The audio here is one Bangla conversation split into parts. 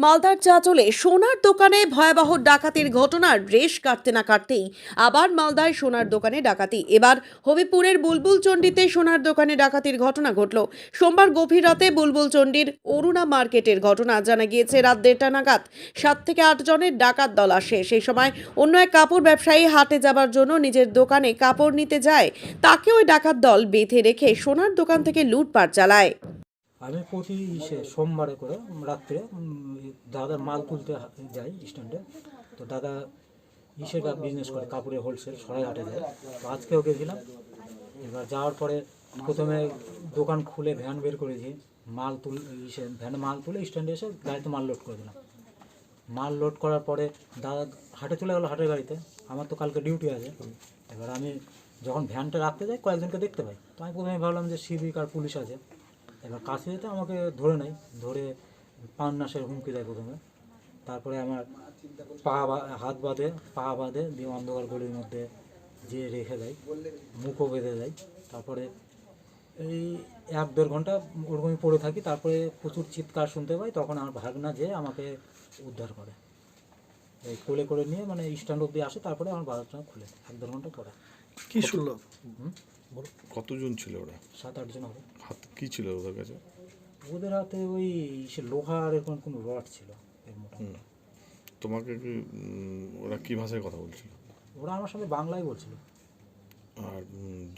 মালদার চাঁচলে সোনার দোকানে ভয়াবহ ডাকাতির ঘটনার রেশ কাটতে না কাটতেই আবার মালদায় সোনার দোকানে ডাকাতি। এবার হবিপুরের বুলবুলচন্ডিতে সোনার দোকানে ডাকাতির ঘটনা ঘটল। সোমবার গভীর রাতে বুলবুলচন্ডির অরুণা মার্কেটের ঘটনা। জানা গিয়েছে রাত 1:30 নাগাদ 7 থেকে 8 জনের ডাকাত দল আসে। সেই সময় অন্য এক কাপড় ব্যবসায়ী হাটে যাবার জন্য নিজের দোকানে কাপড় নিতে যায়, তাকে ওই ডাকাত দল বেঁধে রেখে সোনার দোকান থেকে লুটপাট চালায়। আমি প্রতি সোমবারে করে রাত্রে দাদা মাল তুলতে যাই স্ট্যান্ডে। তো দাদা বিজনেস করে কাপড়ের হোলসেল সরাইহাটে যায়। তো আজকেও গেছিলাম। এবার যাওয়ার পরে প্রথমে দোকান খুলে ভ্যান বের করেছি, মাল ভ্যানে মাল তুলে স্ট্যান্ডে এসে গাড়িতে মাল লোড করে দিলাম। মাল লোড করার পরে দাদা হাটে চলে গেলো, হাটের গাড়িতে। আমার তো কালকে ডিউটি আছে। এবার আমি যখন ভ্যানটা রাখতে যাই কয়েকজনকে দেখতে পাই। তো আমি প্রথমে ভাবলাম যে সিভিক আর পুলিশ আছে। এবার কাছে যেতে আমাকে ধরে নেয়, ধরে প্রাণনাশের হুমকি দেয় প্রথমে। তারপরে আমার হাত বাঁধে দিয়ে অন্ধকার গলির মধ্যে যে রেখে দেয়, মুখও বেঁধে দেয়। তারপরে এই 1-1.5 ঘন্টা ওরকমই পড়ে থাকি। তারপরে প্রচুর চিৎকার শুনতে পাই, তখন আমার ভাগনা যে আমাকে উদ্ধার করে, এই কোলে করে নিয়ে মানে স্ট্যান্ড অব্দি আসে। তারপরে আমার বাজারটা খুলে 1-1.5 ঘন্টা পরে। কি শুনলো? কতজন ছিল ওরা? 7-8 জন হবে। হাতে কি ছিল ওদের কাছে? ওদের হাতে ওই লোহার এরকম কোনো রড ছিল এর মোটা। তোমাকে কি ওরা কি ভাষায় কথা বলছিল? ওরা আমার সাথে বাংলায় বলছিল। আর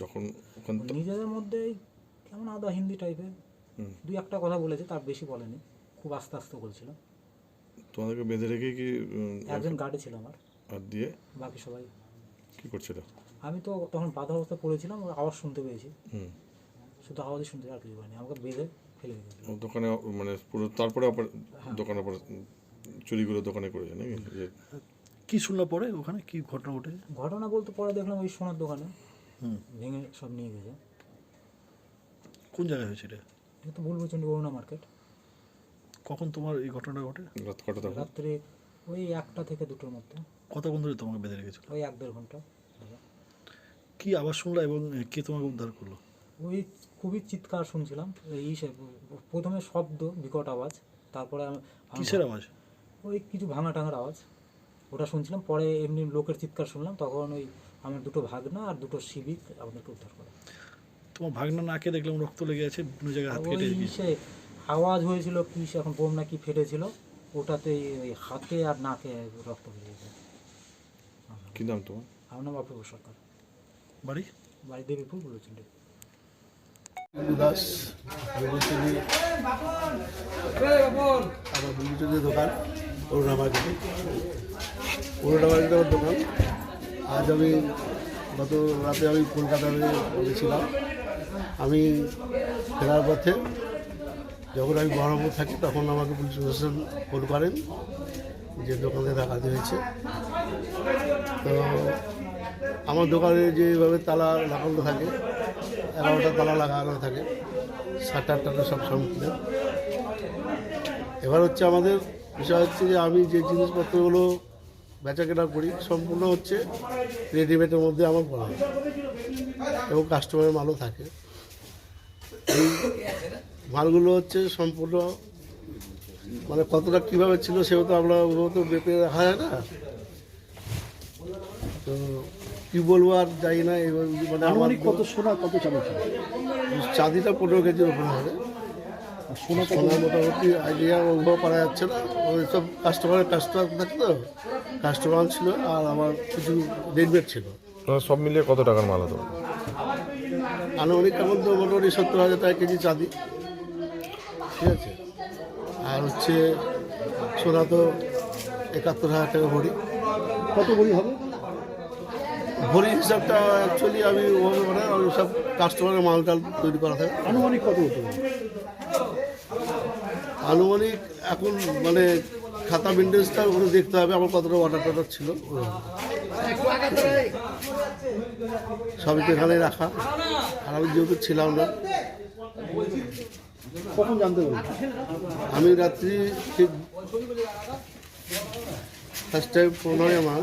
যখন ওখান নিজেদের মধ্যেই কেমন আদা হিন্দি টাইপের 2-1টা কথা বলেছে, তার বেশি বলেনি। খুব আস্তে আস্তে বলছিল। তোমাদেরকে বেঁধে রেখে কি একজন গার্ডে ছিল আমার, আর দিয়ে বাকি সবাই কি করছিল? আমি তো তখন বাধা অবস্থা পড়েছিলাম, ওর আওয়াজ শুনতে পেয়েছি। শুধু আওয়াজই শুনতে আর কিছু পাইনি। আমাকে বেঁধে ফেলে দিয়েছিল দোকানে, মানে পুরো তারপরে দোকানে চুরিগুলো দোকানে করেছে নাকি? কি শুনলো পরে ওখানে কি ঘটনা ঘটেছে? ঘটনা বলতে পরে দেখলাম ওই সোনার দোকানে ভেঙে সব নিয়ে গেছে। কোন জায়গায় হয়েছিল? এটা তো বুলবুলচন্ডি অরুণা মার্কেট। কখন তোমার এই ঘটনাটা ঘটে? রাত কটা তখন? রাত্রে ওই 1টা থেকে 2টোর মধ্যে। কতক্ষণ ধরে তোমাকে বেঁধে রেখেছিল? ওই 1-1.5 ঘন্টা। কি আওয়াজ শুনলা এবং কে তোমাকে উদ্ধার করলো? ওই খুবই চিৎকার শুনছিলাম। প্রথমে শব্দ, বিকট আওয়াজ। তারপরে কিসের আওয়াজ? ওই কিছু ভাঙা টাঙার আওয়াজ, ওটা শুনছিলাম। পরে এমনি লোকের চিৎকার শুনলাম। তখন ওই আমার 2টো ভাগনা আর 2টো সিভিক আমাদেরকে উদ্ধার করে। তোমার ভাগনা নাকে দেখলাম রক্ত লেগে আছে, বিভিন্ন জায়গায় হাত কেটে গেছে। আওয়াজ হয়েছিল কি এখন বোম নাকি ফেটেছিল, ওটাতে ওই হাতে আর নাকে রক্ত বেরিয়েছে। কি নাম তোমার? আমার নাম অপূর্ব সরকার। বাড়ি? বাড়ি দেবীপুর, বুলবুলচন্ডি। দাস বুলবুলচন্ডি, আমার বুলবুলচন্ডির দোকান অরুণা মার্কেটে। অরুণা মার্কেটে আমার দোকান। আজ আমি গত রাতে আমি কলকাতায় গেছিলাম। আমি ফেরার পথে যখন আমি বহরমপুর থাকি তখন আমাকে পুলিশ প্রশাসন ফোন করেন যে দোকানে ডাকাতি হয়েছে। তো আমার দোকানে যেভাবে তালা লাগানো থাকে, 11টা তালা লাগানো থাকে, 7-8টা সব সম্পূর্ণ। এবার হচ্ছে আমাদের বিষয় হচ্ছে যে আমি যে জিনিসপত্রগুলো বেচা কেনা করি সম্পূর্ণ হচ্ছে রেডিমেডের মধ্যে আমার করা হয় এবং কাস্টমারের মালও থাকে। এই মালগুলো হচ্ছে সম্পূর্ণ মানে কতটা কীভাবে ছিল সেও তো আমরা ওগুলো তো বেপে রাখা যায় না। তো কী বলবো আর যাই না। এবার মানে আমার কত সোনা, কত চাঁদি ছিল? চাঁদিটা 15 কেজির উপরে হবে। সোনা মোটামুটি আইডিয়া ওভাবে করা যাচ্ছে না। ওই সব কাস্টমার থাকে তো, কাস্টমার ছিল আর আমার কিছু রেডমেড ছিল। সব মিলিয়ে কত টাকার মাল হতো? আনুমানিক এখন তো মোটামুটি 70,000 টাকা কেজি চাঁদি, ঠিক আছে। আর হচ্ছে সোনা তো 71,000 টাকা ভরি। কত ভরি হবে? ভরি হিসাবটা অ্যাকচুয়ালি আমি ওভাবে মানে ওই সব কাস্টমারের মালটাল তৈরি করা থাকে। আনুমানিক কত হতো? আনুমানিক এখন মানে খাতা মেনটেন্সটা ওগুলো দেখতে হবে আমার কতটা অর্ডার ছিল। সবই তো এখানে রাখা, আর আমি যেহেতু ছিলাম না। কখন জানতে পারবো? আমি রাত্রি ঠিক ফার্স্ট টাইম 15 আমার